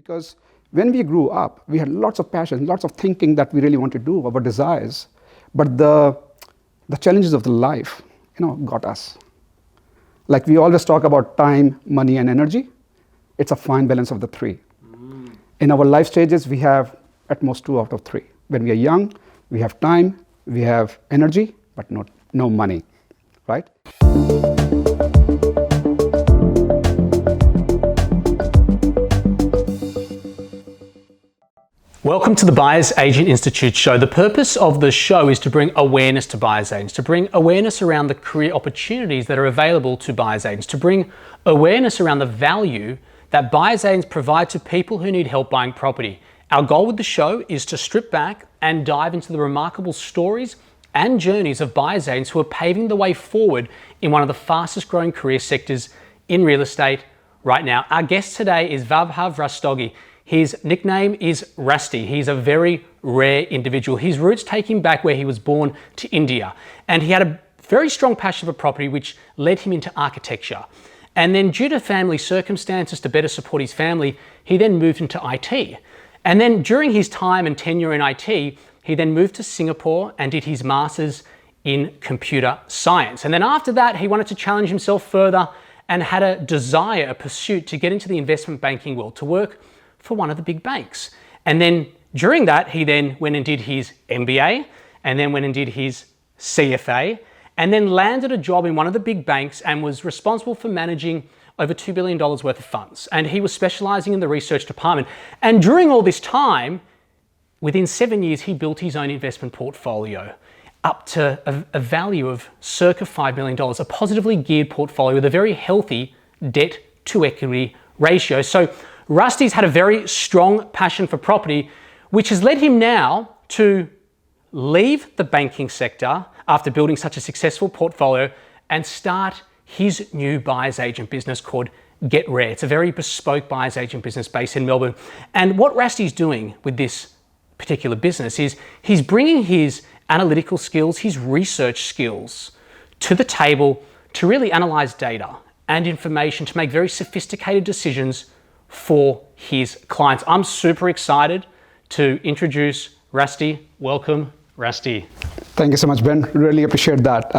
Because when we grew up, we had lots of passion, lots of thinking that we really want to do, our desires, but the challenges of the life, got us. Like we always talk about time, money, and energy. It's a fine balance of the three. In our life stages, we have at most 2 out of 3. When we are young, we have time, we have energy, but no money, right? Welcome to the Buyers Agent Institute show. The purpose of the show is to bring awareness to buyers agents, to bring awareness around the career opportunities that are available to buyers agents, to bring awareness around the value that buyers agents provide to people who need help buying property. Our goal with the show is to strip back and dive into the remarkable stories and journeys of buyers agents who are paving the way forward in one of the fastest growing career sectors in real estate right now. Our guest today is Vaibhav Rastogi. His nickname is Rasti. He's a very rare individual. His roots take him back where he was born to India. And he had a very strong passion for property, which led him into architecture. And then due to family circumstances, to better support his family, he then moved into IT. And then during his time and tenure in IT, he then moved to Singapore and did his master's in computer science. And then after that, he wanted to challenge himself further and had a desire, a pursuit to get into the investment banking world, to work for one of the big banks. And then during that, he then went and did his MBA, and then went and did his CFA, and then landed a job in one of the big banks and was responsible for managing over $2 billion worth of funds. And he was specializing in the research department. And during all this time, within 7 years, he built his own investment portfolio up to a value of circa $5 million, a positively geared portfolio with a very healthy debt to equity ratio. So Rusty's had a very strong passion for property, which has led him now to leave the banking sector after building such a successful portfolio and start his new buyer's agent business called Get Rare. It's a very bespoke buyer's agent business based in Melbourne. And what Rusty's doing with this particular business is he's bringing his analytical skills, his research skills to the table to really analyze data and information to make very sophisticated decisions for his clients. I'm super excited to introduce Rasti. Welcome, Rasti. Thank you so much, Ben. Really appreciate that.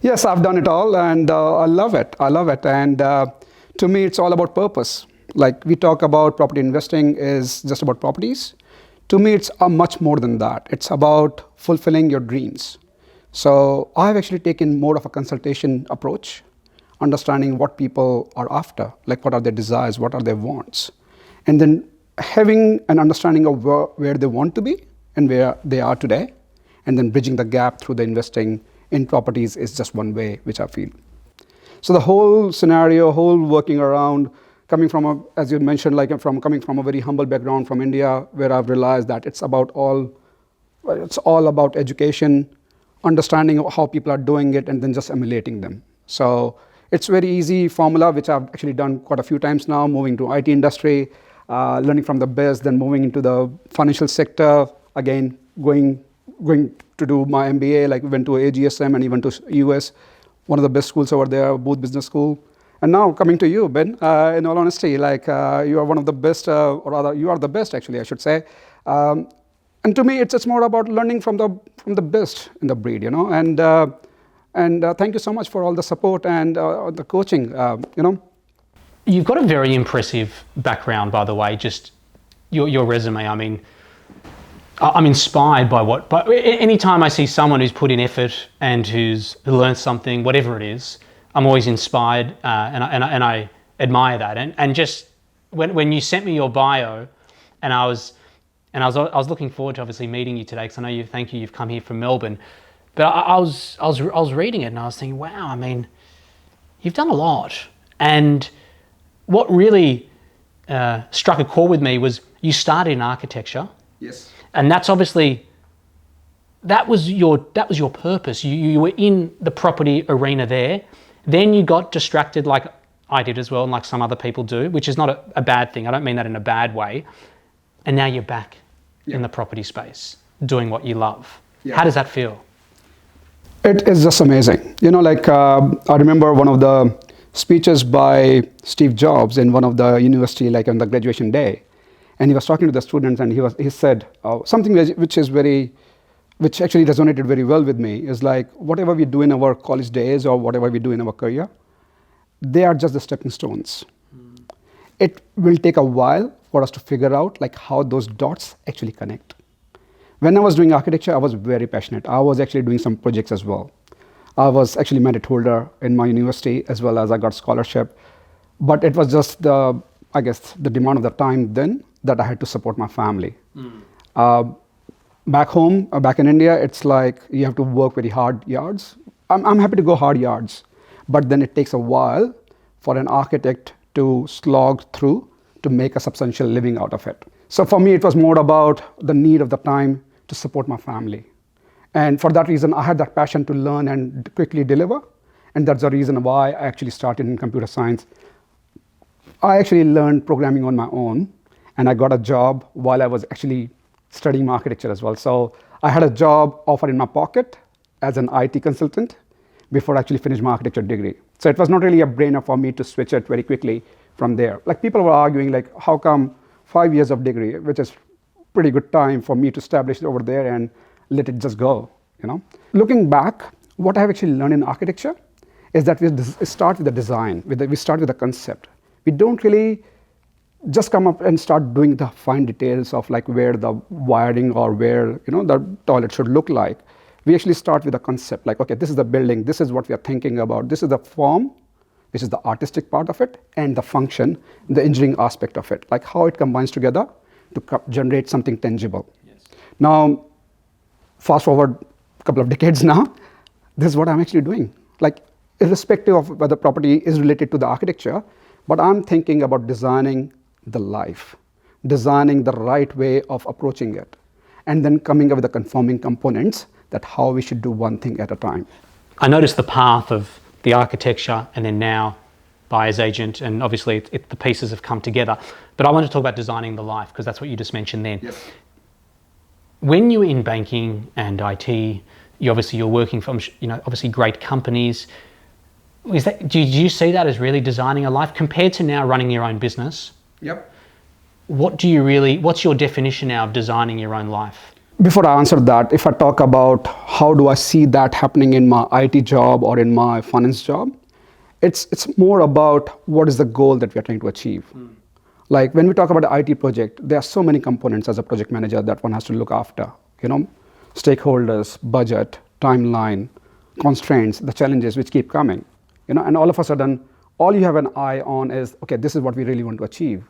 Yes, I've done it all and I love it. And to me, it's all about purpose. Like we talk about property investing is just about properties. To me, it's much more than that. It's about fulfilling your dreams. So I've actually taken more of a consultation approach, understanding what people are after, like what are their desires, what are their wants, and then having an understanding of where they want to be and where they are today, and then bridging the gap through the investing in properties is just one way, which I feel. So the whole scenario, whole working around, coming from as you mentioned, coming from a very humble background from India, where I've realized that it's all about education, understanding how people are doing it, and then just emulating them. So it's very easy formula, which I've actually done quite a few times now, moving to IT industry, learning from the best, then moving into the financial sector, again, going to do my MBA, like went to AGSM and even to US, one of the best schools over there, Booth Business School. And now coming to you, Ben, in all honesty, you are one of the best, or rather you are the best actually, I should say. And to me, it's more about learning from the best in the breed, And thank you so much for all the support and the coaching, You've got a very impressive background, by the way, just your resume. I mean, I'm inspired by but anytime I see someone who's put in effort and who learned something, whatever it is, I'm always inspired and I admire that. And just when you sent me your bio, and I was looking forward to obviously meeting you today, because I know you've come here from Melbourne. But I was reading it and I was thinking, wow, I mean, you've done a lot. And what really struck a chord with me was you started in architecture. Yes. And that's obviously, that was your purpose. You were in the property arena there. Then you got distracted, like I did as well, and like some other people do, which is not a bad thing. I don't mean that in a bad way. And now you're back in the property space, doing what you love. Yeah. How does that feel? It is just amazing. I remember one of the speeches by Steve Jobs in one of the university, like on the graduation day. And he was talking to the students, and he said something which actually resonated very well with me, is like, whatever we do in our college days or whatever we do in our career, they are just the stepping stones. It will take a while for us to figure out like how those dots actually connect. When I was doing architecture, I was very passionate. I was actually doing some projects as well. I was actually merit holder in my university, as well as I got scholarship. But it was just the demand of the time then that I had to support my family. Back home, back in India, it's like you have to work very hard yards. I'm happy to go hard yards, but then it takes a while for an architect to slog through to make a substantial living out of it. So for me, it was more about the need of the time to support my family. And for that reason, I had that passion to learn and quickly deliver. And that's the reason why I actually started in computer science. I actually learned programming on my own, and I got a job while I was actually studying architecture as well. So I had a job offer in my pocket as an IT consultant before I actually finished my architecture degree. So it was not really a brainer for me to switch it very quickly from there. Like, people were arguing, like, how come 5 years of degree, which is pretty good time for me to establish it over there and let it just go, you know? Looking back, what I have actually learned in architecture is that we start with the design, we start with the concept. We don't really just come up and start doing the fine details of like where the wiring or where, you know, the toilet should look like. We actually start with a concept, like, okay, this is the building, this is what we are thinking about, this is the form, which is the artistic part of it, and the function, the engineering aspect of it, like how it combines together to generate something tangible. Yes. Now, fast forward a couple of decades now, this is what I'm actually doing. Like, irrespective of whether property is related to the architecture, but I'm thinking about designing the life, designing the right way of approaching it, and then coming up with the conforming components that how we should do one thing at a time. I noticed the path of the architecture and then now buyer's agent, and obviously the pieces have come together. But I want to talk about designing the life, because that's what you just mentioned then. Yes. When you were in banking and IT, you're working from, you know, obviously great companies. Do you see that as really designing a life compared to now running your own business? Yep. What's your definition now of designing your own life? Before I answer that, if I talk about how do I see that happening in my IT job or in my finance job, it's more about what is the goal that we are trying to achieve. Like, when we talk about the IT project, there are so many components as a project manager that one has to look after, you know, stakeholders, budget, timeline, constraints, the challenges which keep coming, you know, and all of a sudden, all you have an eye on is, okay, this is what we really want to achieve.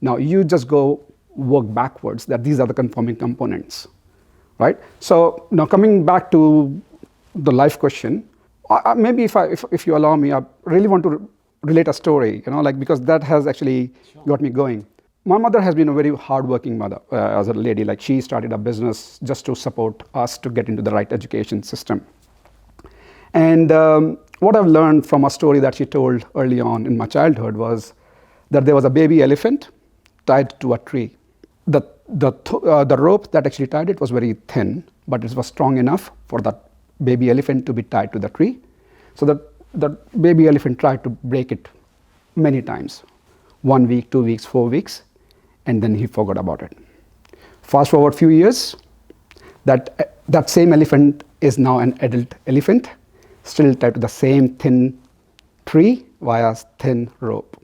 Now, you just go work backwards, that these are the conforming components, right? So now, coming back to the life question, maybe if you allow me, I really want to relate a story, you know, like, because that has actually got me going. My mother has been a very hardworking mother as a lady. Like, she started a business just to support us to get into the right education system. And what I've learned from a story that she told early on in my childhood was that there was a baby elephant tied to a tree. The rope that actually tied it was very thin, but it was strong enough for that baby elephant to be tied to the tree. So the baby elephant tried to break it many times, 1 week, 2 weeks, 4 weeks, and then he forgot about it. Fast forward a few years, that same elephant is now an adult elephant, still tied to the same thin tree via thin rope.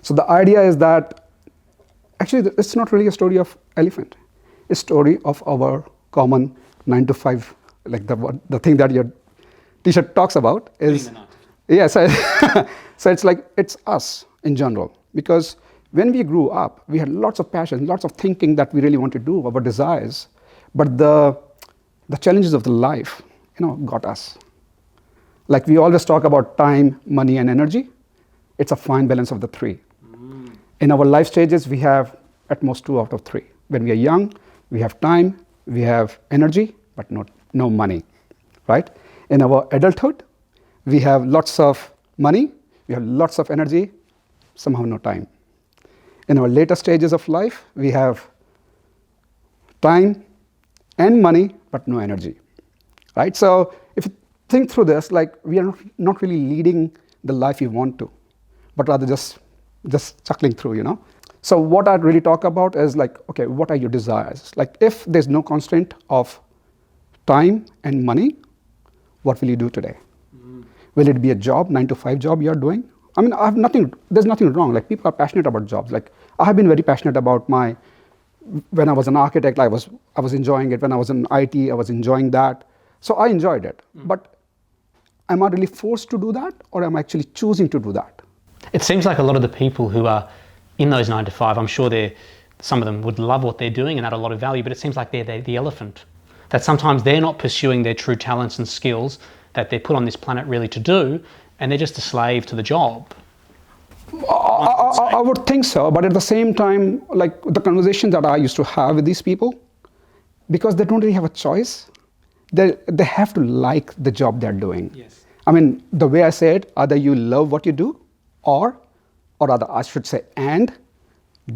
So the idea is that actually it's not really a story of elephant. It's a story of our common 9 to 5, like the thing that your t-shirt talks about is, yes. So it's like, it's us in general, because when we grew up, we had lots of passion, lots of thinking that we really want to do, our desires, but the challenges of the life, you know, got us. Like, we always talk about time, money, and energy. It's a fine balance of the three. In our life stages, we have at most 2 out of 3. When we are young, we have time, we have energy, but no money, right? In our adulthood, we have lots of money, we have lots of energy, somehow no time. In our later stages of life, we have time and money, but no energy, right? So if you think through this, like, we are not really leading the life we want to, but rather just chuckling through, you know. So what I really talk about is like, okay, what are your desires? Like if there's no constraint of time and money, what will you do today? Will it be a job, 9 to 5 job you're doing? I mean, there's nothing wrong. Like people are passionate about jobs. Like I have been very passionate about when I was an architect, I was enjoying it. When I was in IT, I was enjoying that. So I enjoyed it. But am I really forced to do that, or am I actually choosing to do that? It seems like a lot of the people who are in those 9 to 5, I'm sure some of them would love what they're doing and add a lot of value, but it seems like they're the elephant. That sometimes they're not pursuing their true talents and skills that they're put on this planet really to do, and they're just a slave to the job. I would think so, but at the same time, like the conversation that I used to have with these people, because they don't really have a choice, they have to like the job they're doing. Yes. I mean, the way I say it, either you love what you do, or rather I should say, and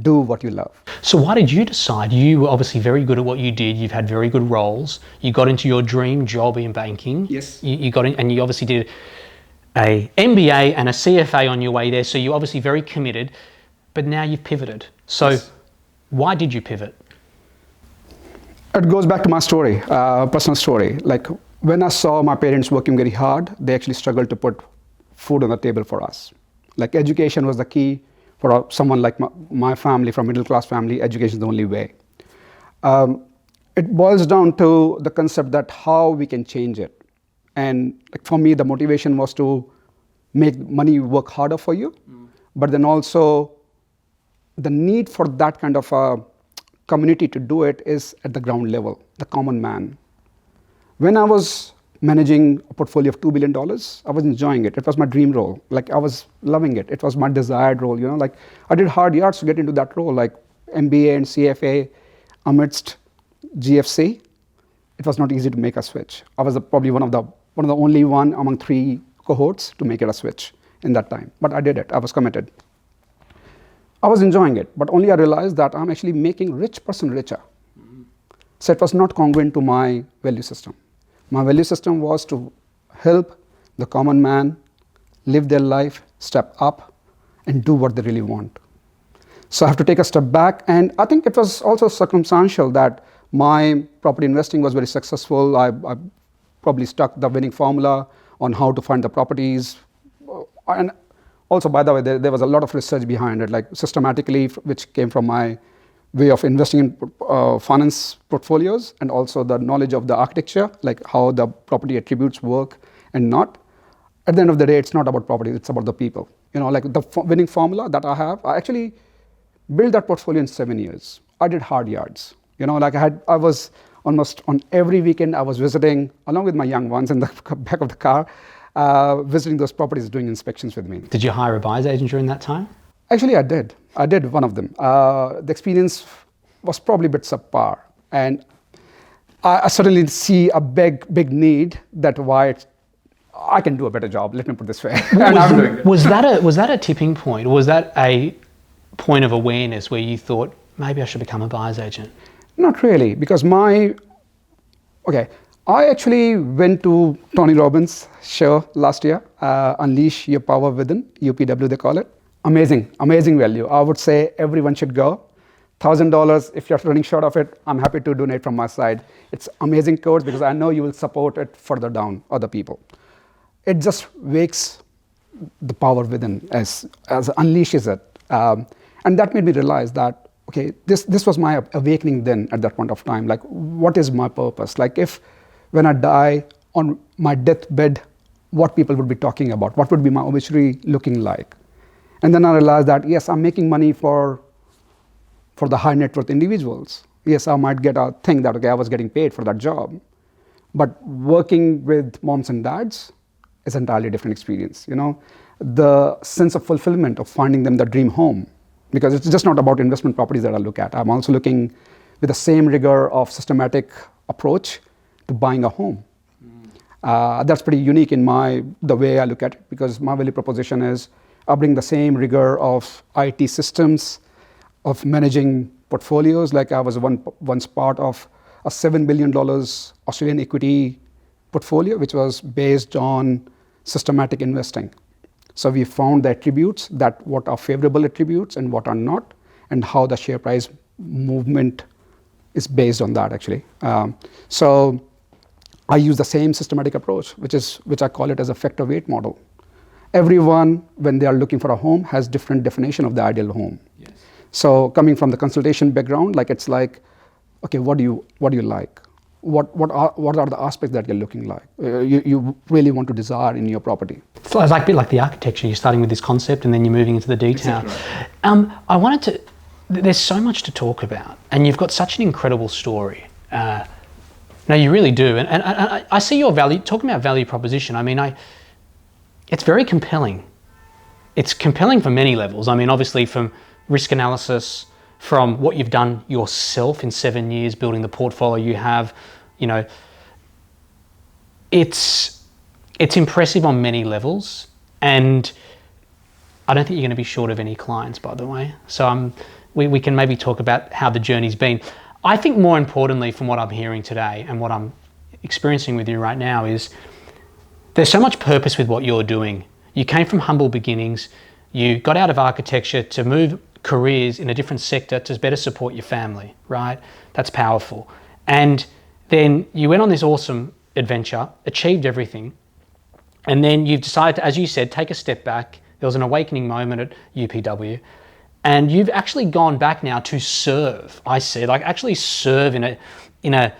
do what you love. So why did you decide? You were obviously very good at what you did. You've had very good roles. You got into your dream job in banking. Yes. You got in, and you obviously did a MBA and a CFA on your way there. So you're obviously very committed, but now you've pivoted. So Yes. Why did you pivot? It goes back to my story, personal story. Like when I saw my parents working very hard, they actually struggled to put food on the table for us. Like education was the key for someone like my family, from middle class family. Education is the only way. It boils down to the concept that how we can change it. And like for me, the motivation was to make money work harder for you, but then also the need for that kind of a community to do it is at the ground level, the common man. When I was managing a portfolio of $2 billion, I was enjoying it. It was my dream role. Like I was loving it. It was my desired role, you know, like I did hard yards to get into that role, like MBA and CFA amidst GFC. It was not easy to make a switch. I was probably one of the only one among 3 cohorts to make it a switch in that time. But I did it. I was committed. I was enjoying it, but only I realized that I'm actually making rich person richer. So it was not congruent to my value system. My value system was to help the common man live their life, step up, and do what they really want. So I have to take a step back, and I think it was also circumstantial that my property investing was very successful. I probably stuck the winning formula on how to find the properties. And also, by the way, there was a lot of research behind it, like systematically, which came from my way of investing in finance portfolios, and also the knowledge of the architecture, like how the property attributes work and not. At the end of the day, it's not about property, it's about the people. You know, like the winning formula that I have, I actually built that portfolio in 7 years. I did hard yards. You know, like I was almost on every weekend, I was visiting, along with my young ones in the back of the car, visiting those properties, doing inspections with me. Did you hire a buyer's agent during that time? Actually, I did. I did one of them. The experience was probably a bit subpar. And I certainly see a big need that why I can do a better job, let me put it this way. And I'm doing it. Was that a tipping point? Was that a point of awareness where you thought, maybe I should become a buyer's agent? Not really, because I actually went to Tony Robbins' show last year, Unleash Your Power Within, UPW they call it. Amazing value. I would say everyone should go. $1,000, if you're running short of it, I'm happy to donate from my side. It's amazing course because I know you will support it further down, other people. It just wakes the power within as unleashes it. And that made me realize that, okay, this was my awakening then at that point of time. Like, what is my purpose? Like when I die on my deathbed, what people would be talking about? What would be my obituary looking like? And then I realized that, yes, I'm making money for the high net worth individuals. Yes, I might get a thing that, okay, I was getting paid for that job. But working with moms and dads is an entirely different experience. You know, the sense of fulfillment of finding them the dream home, because it's just not about investment properties that I look at. I'm also looking with the same rigor of systematic approach to buying a home. That's pretty unique in the way I look at it, because my value proposition is I bring the same rigor of IT systems, of managing portfolios. Like I was once part of a $7 billion Australian equity portfolio, which was based on systematic investing. So we found the attributes, that what are favorable attributes and what are not, and how the share price movement is based on that actually. So I use the same systematic approach, which I call it as a factor weight model. Everyone, when they are looking for a home, has different definition of the ideal home. Yes. So coming from the consultation background, like it's like, okay, what do you like? What are the aspects that you're looking like? You really want to desire in your property. So it's like a bit like the architecture. You're starting with this concept and then you're moving into the detail. Exactly. I wanted to. There's so much to talk about, and you've got such an incredible story. No, you really do, and I see your value. Talking about value proposition, I mean, it's very compelling. It's compelling for many levels. I mean, obviously from risk analysis, from what you've done yourself in 7 years, building the portfolio you have, you know, it's impressive on many levels, and I don't think you're going to be short of any clients, by the way. So we can maybe talk about how the journey's been. I think more importantly from what I'm hearing today and what I'm experiencing with you right now is there's so much purpose with what you're doing. You came from humble beginnings, you got out of architecture to move careers in a different sector to better support your family, right? That's powerful. And then you went on this awesome adventure, achieved everything, and then you've decided to, as you said, take a step back. There was an awakening moment at UPW, and you've actually gone back now to serve. I said, like actually serve in a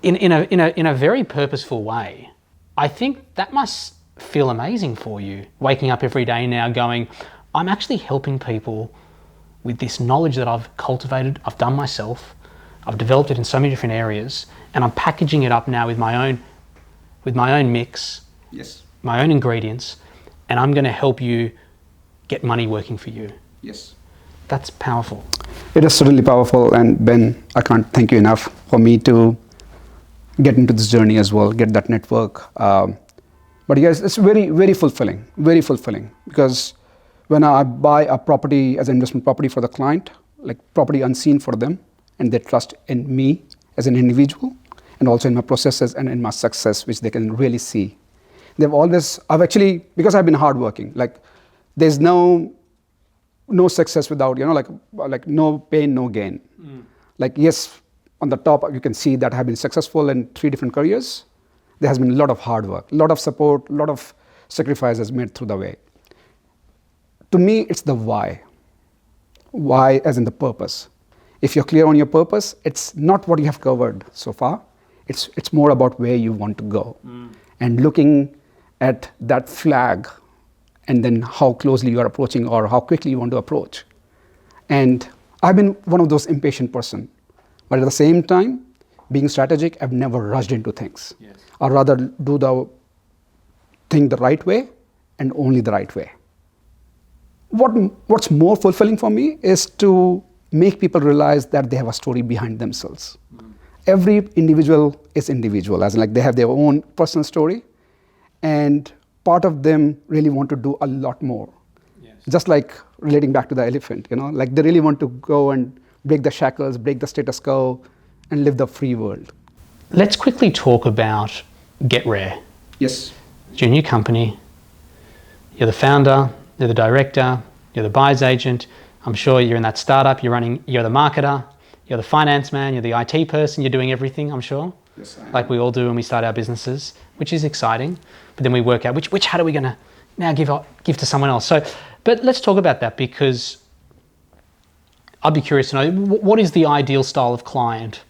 very purposeful way. I think that must feel amazing for you, waking up every day now going, I'm actually helping people with this knowledge that I've cultivated, I've done myself, I've developed it in so many different areas, and I'm packaging it up now with my own mix, Yes. my own ingredients, and I'm going to help you get money working for you. Yes. That's powerful. It is certainly powerful, and Ben, I can't thank you enough for me to get into this journey as well, get that network. But yes, it's very, very fulfilling, because when I buy a property as an investment property for the client, like property unseen for them, and they trust in me as an individual, and also in my processes and in my success, which they can really see. I've actually, because I've been hardworking, like there's no success without, like no pain, no gain. Like, yes, on the top, you can see that I have been successful in 3 different careers. There has been a lot of hard work, a lot of support, a lot of sacrifices made through the way. To me, it's the why. Why as in the purpose. If you're clear on your purpose, it's not what you have covered so far. It's more about where you want to go. And looking at that flag and then how closely you are approaching or how quickly you want to approach. And I've been one of those impatient person. But at the same time, being strategic, I've never rushed into things. Yes. I'd rather do the thing the right way and only the right way. What's more fulfilling for me is to make people realize that they have a story behind themselves. Every individual is individual, as in like they have their own personal story, and part of them really want to do a lot more. Yes. Just like relating back to the elephant, like they really want to go and break the shackles, break the status quo, and live the free world. Let's quickly talk about Get Rare. Yes. It's your new company. You're the founder, you're the director, you're the buyer's agent. I'm sure you're in that startup, you're the marketer, you're the finance man, you're the IT person, you're doing everything, I'm sure. Yes, I am. Like we all do when we start our businesses, which is exciting. But then we work out which hat are we going to now give to someone else. So, but let's talk about that, because I'd be curious to know, what is the ideal style of client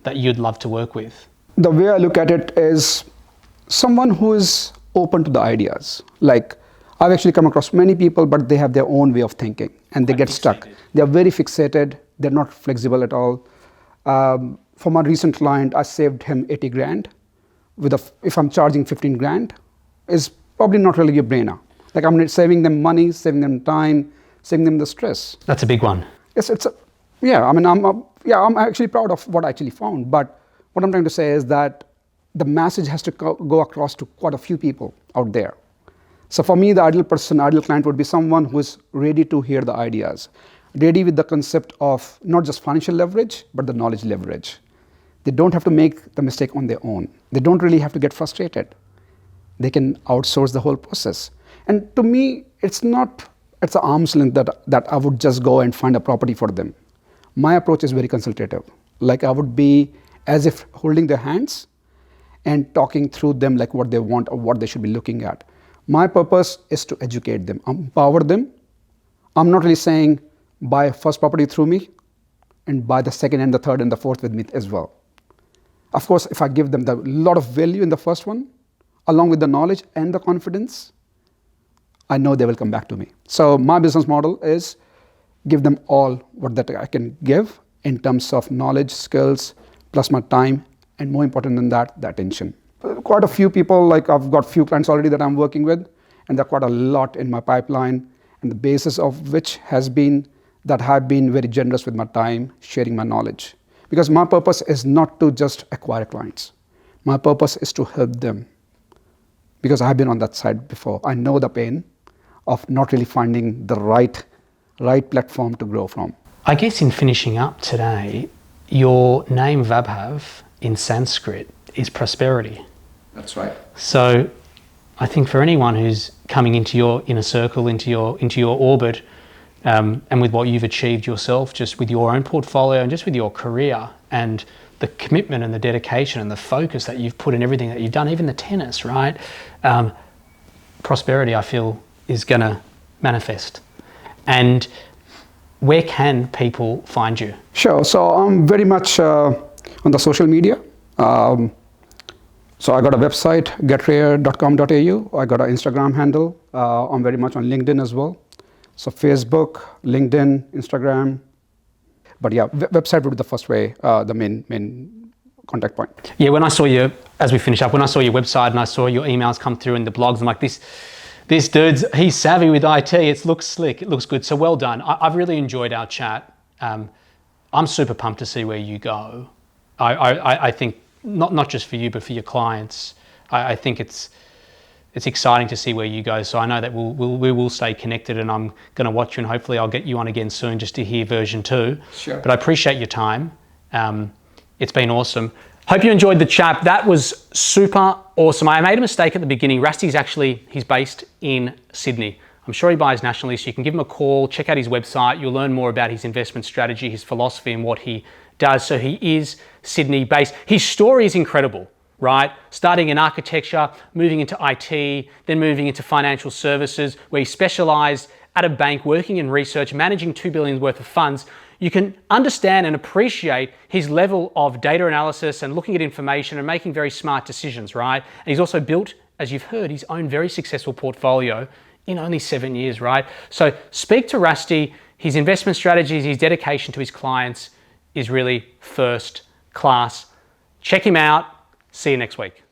that you'd love to work with? The way I look at it is someone who is open to the ideas. Like, I've actually come across many people, but they have their own way of thinking and they get stuck. They're very fixated. They're not flexible at all. For my recent client, I saved him 80 grand. If I'm charging 15 grand, is probably not really a brainer. Like, I'm saving them money, saving them time, saving them the stress. That's a big one. Yes, I'm actually proud of what I actually found. But what I'm trying to say is that the message has to go across to quite a few people out there. So for me, the ideal client would be someone who is ready to hear the ideas, ready with the concept of not just financial leverage, but the knowledge leverage. They don't have to make the mistake on their own. They don't really have to get frustrated. They can outsource the whole process. And to me, it's not it's an arm's length that I would just go and find a property for them. My approach is very consultative. Like I would be as if holding their hands and talking through them like what they want or what they should be looking at. My purpose is to educate them, empower them. I'm not really saying buy first property through me and buy the second and the third and the fourth with me as well. Of course, if I give them a lot of value in the first one, along with the knowledge and the confidence, I know they will come back to me. So my business model is give them all what that I can give in terms of knowledge, skills, plus my time, and more important than that, the attention. Quite a few people, like I've got few clients already that I'm working with, and there are quite a lot in my pipeline, and the basis of which has been that I've been very generous with my time, sharing my knowledge. Because my purpose is not to just acquire clients. My purpose is to help them. Because I've been on that side before. I know the pain of not really finding the right platform to grow from. I guess in finishing up today, your name Vaibhav in Sanskrit is prosperity. That's right. So I think for anyone who's coming into your inner circle, into your orbit, and with what you've achieved yourself, just with your own portfolio and just with your career and the commitment and the dedication and the focus that you've put in everything that you've done, even the tennis, right? Prosperity, I feel, is going to manifest. And where can people find you? Sure. So I'm very much on the social media. So I got a website, getrare.com.au. I got an Instagram handle. I'm very much on LinkedIn as well. So Facebook, LinkedIn, Instagram. But yeah, website would be the first way, the main contact point. Yeah, when I saw you, as we finish up, when I saw your website and I saw your emails come through and the blogs, I'm like, this dude's, he's savvy with IT. It looks slick. It looks good. So well done. I've really enjoyed our chat. I'm super pumped to see where you go. I think not just for you, but for your clients. I think it's exciting to see where you go. So I know that we will stay connected, and I'm going to watch you, and hopefully I'll get you on again soon just to hear version 2. Sure. But I appreciate your time. It's been awesome. Hope you enjoyed the chat. That was super awesome. I made a mistake at the beginning. He's based in Sydney. I'm sure he buys nationally, so you can give him a call, check out his website. You'll learn more about his investment strategy, his philosophy, and what he does. So he is Sydney based. His story is incredible, right? Starting in architecture, moving into IT, then moving into financial services, where he specialised at a bank, working in research, managing $2 billion worth of funds. You can understand and appreciate his level of data analysis and looking at information and making very smart decisions, right? And he's also built, as you've heard, his own very successful portfolio in only 7 years, right? So speak to Rasti. His investment strategies, his dedication to his clients is really first class. Check him out. See you next week.